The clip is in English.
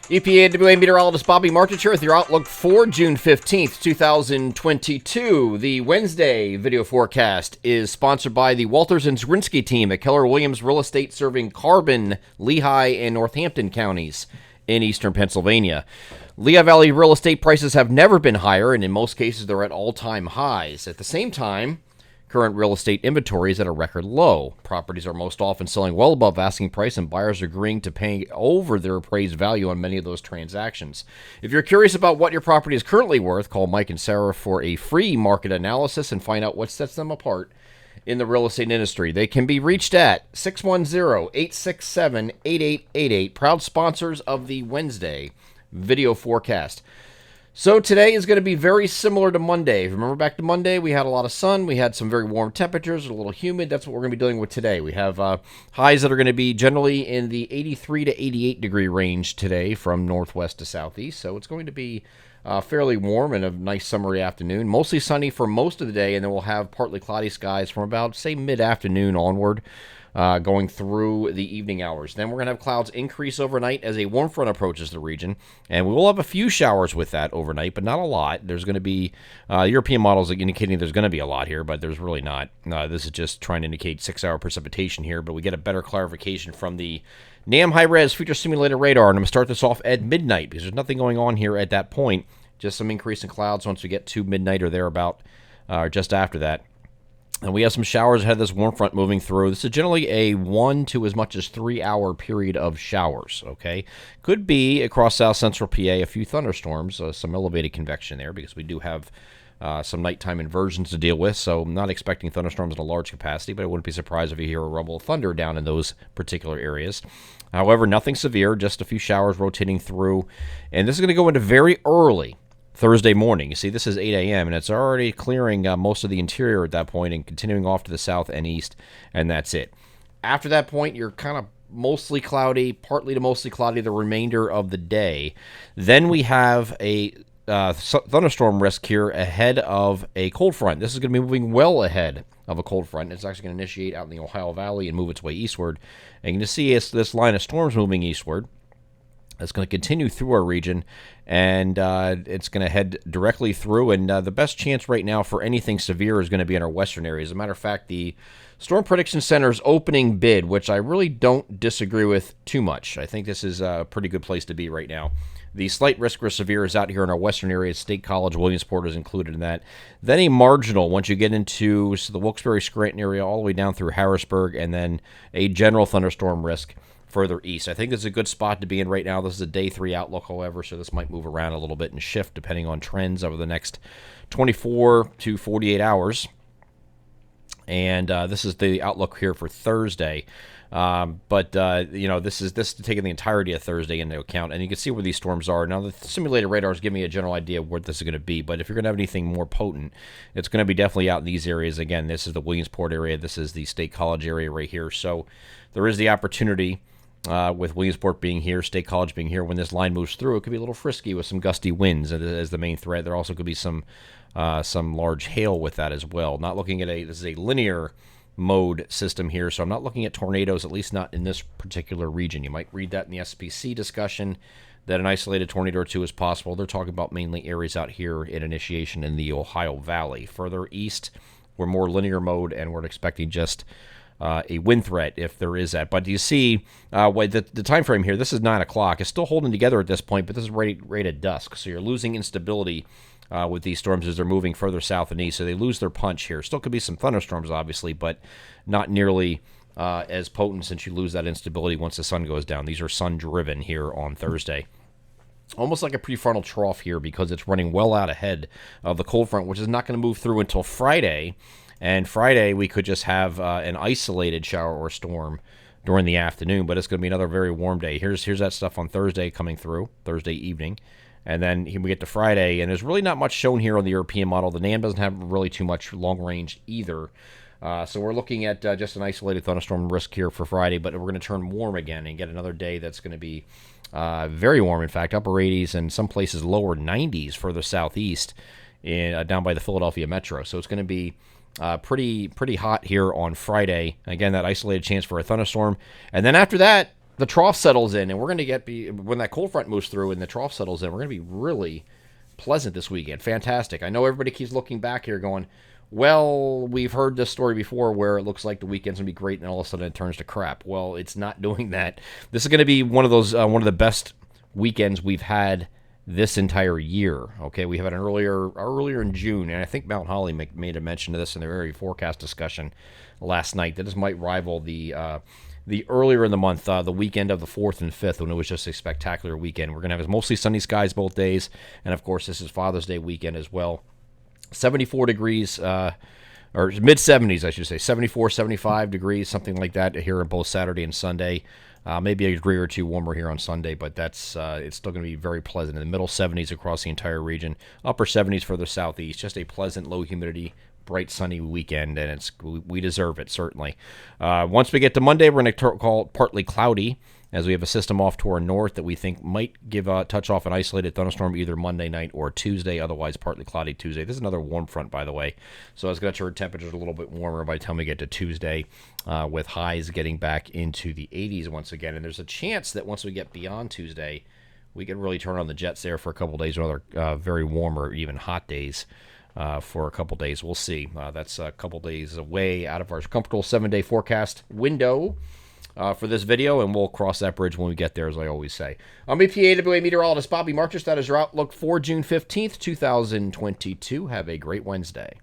EPAWA meteorologist Bobby Martich here with your outlook for June 15th, 2022. The Wednesday video forecast is sponsored by the Walters and Zrinski team at Keller Williams Real Estate, serving Carbon, Lehigh, and Northampton counties in eastern Pennsylvania. Lehigh Valley real estate prices have never been higher, and in most cases they're at all-time highs. At the same time, current real estate inventory is at a record low. Properties are most often selling well above asking price, and buyers are agreeing to pay over their appraised value on many of those transactions. If you're curious about what your property is currently worth, call Mike and Sarah for a free market analysis and find out what sets them apart in the real estate industry. They can be reached at 610-867-8888, proud sponsors of the Wednesday video forecast. So today is going to be very similar to Monday. Remember back to Monday, we had a lot of sun, we had some very warm temperatures, a little humid. That's what we're going to be dealing with today. We have highs that are going to be generally in the 83 to 88 degree range today from northwest to southeast. So it's going to be fairly warm and a nice summery afternoon. Mostly sunny for most of the day, and then we'll have partly cloudy skies from about, say, mid-afternoon onward. Going through the evening hours. Then we're going to have clouds increase overnight as a warm front approaches the region, and we will have a few showers with that overnight, but not a lot. There's going to be European models indicating there's going to be a lot here, but there's really not. This is just trying to indicate 6-hour precipitation here, but we get a better clarification from the NAM high-res future simulated radar, and I'm going to start this off at midnight because there's nothing going on here at that point. Just some increase in clouds once we get to midnight or thereabout, or just after that. And we have some showers ahead of this warm front moving through. This is generally a 1 to as much as 3 hour period of showers, okay? Could be across south central PA a few thunderstorms, some elevated convection there because we do have some nighttime inversions to deal with, so I'm not expecting thunderstorms in a large capacity, but I wouldn't be surprised if you hear a rumble of thunder down in those particular areas. However, nothing severe, just a few showers rotating through, and this is going to go into very early Thursday morning. You see, this is 8 a.m., and it's already clearing most of the interior at that point and continuing off to the south and east, and that's it. After that point, you're kind of mostly cloudy, partly to mostly cloudy the remainder of the day. Then we have a thunderstorm risk here ahead of a cold front. This is going to be moving well ahead of a cold front. It's actually going to initiate out in the Ohio Valley and move its way eastward. And you can see it's this line of storms moving eastward. It's going to continue through our region, and it's going to head directly through, and the best chance right now for anything severe is going to be in our western areas. As a matter of fact, the Storm Prediction Center's opening bid, which I really don't disagree with too much. I think this is a pretty good place to be right now. The slight risk for severe is out here in our western areas. State College, Williamsport is included in that. Then a marginal once you get into the Wilkes-Barre, Scranton area all the way down through Harrisburg, and then a general thunderstorm risk further east. I think it's a good spot to be in right now. This is a day 3 outlook, however, so this might move around a little bit and shift depending on trends over the next 24 to 48 hours. And this is the outlook here for Thursday. This is taking the entirety of Thursday into account, and you can see where these storms are. Now, the simulated radars give me a general idea of where this is going to be, but if you're going to have anything more potent, it's going to be definitely out in these areas. Again, this is the Williamsport area. This is the State College area right here. So there is the opportunity with Williamsport being here, State College being here, when this line moves through, it could be a little frisky with some gusty winds as the main threat. There also could be some large hail with that as well. Not looking at this is a linear mode system here, so I'm not looking at tornadoes, at least not in this particular region. You might read that in the SPC discussion that an isolated tornado or two is possible. They're talking about mainly areas out here in initiation in the Ohio Valley. Further east, we're more linear mode, and we're expecting just a wind threat if there is that. But you see the time frame here, this is 9 o'clock. It's still holding together at this point, but this is right at dusk. So you're losing instability with these storms as they're moving further south and east. So they lose their punch here. Still could be some thunderstorms, obviously, but not nearly as potent since you lose that instability once the sun goes down. These are sun-driven here on Thursday. Almost like a prefrontal trough here because it's running well out ahead of the cold front, which is not going to move through until Friday. And Friday, we could just have an isolated shower or storm during the afternoon, but it's going to be another very warm day. Here's that stuff on Thursday coming through, Thursday evening. And then we get to Friday, and there's really not much shown here on the European model. The NAM doesn't have really too much long range either. So we're looking at just an isolated thunderstorm risk here for Friday, but we're going to turn warm again and get another day that's going to be very warm, in fact, upper 80s and some places lower 90s further southeast down by the Philadelphia metro. So it's going to be pretty hot here on Friday. Again, that isolated chance for a thunderstorm. And then after that, the trough settles in, and we're going to when that cold front moves through and the trough settles in, we're going to be really pleasant this weekend. Fantastic. I know everybody keeps looking back here going, well, we've heard this story before where it looks like the weekend's going to be great and all of a sudden it turns to crap. Well, it's not doing that. This is going to be one of the best weekends we've had this entire year. Okay, we had an earlier in June, and I think Mount Holly made a mention of this in their area forecast discussion last night, that this might rival the earlier in the month, the weekend of the 4th and 5th, when it was just a spectacular weekend. We're going to have mostly sunny skies both days, and of course this is Father's Day weekend as well. 74 degrees, or mid-70s, I should say, 74, 75 degrees, something like that here on both Saturday and Sunday. Maybe a degree or two warmer here on Sunday, but it's still going to be very pleasant. In the middle 70s across the entire region, upper 70s further southeast. Just a pleasant, low humidity, bright, sunny weekend, and we deserve it, certainly. Once we get to Monday, we're going to call it partly cloudy, as we have a system off to our north that we think might give a touch off an isolated thunderstorm either Monday night or Tuesday, otherwise partly cloudy Tuesday. This is another warm front, by the way, so it's going to turn temperatures a little bit warmer by the time we get to Tuesday, with highs getting back into the 80s once again. And there's a chance that once we get beyond Tuesday, we can really turn on the jets there for a couple days, or other very warm or even hot days. For a couple days. We'll see. That's a couple days away out of our comfortable 7-day forecast window for this video, and we'll cross that bridge when we get there, as I always say. I'm EPAWA meteorologist Bobby Marchus. That is your outlook for June 15th, 2022. Have a great Wednesday.